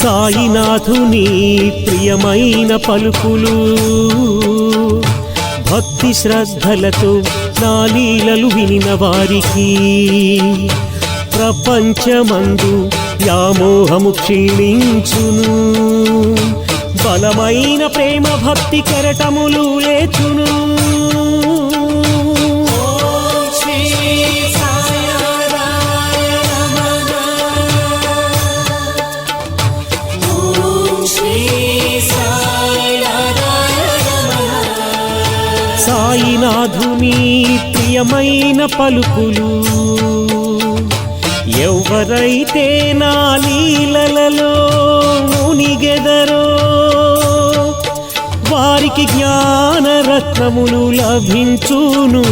సాయినాథుని ప్రియమైన పలుకులు భక్తి శ్రద్ధలతో నా లీలలు వినిన వారికి ప్రపంచమందు వ్యామోహము క్షీణించును బలమైన ప్రేమ భక్తి కెరటములు లేచును సాయినాథుని ప్రియమైన పలుకులు ఎవరైతే నా లీలలలో మునిగెదరో వారికి జ్ఞాన రత్నములు లభించును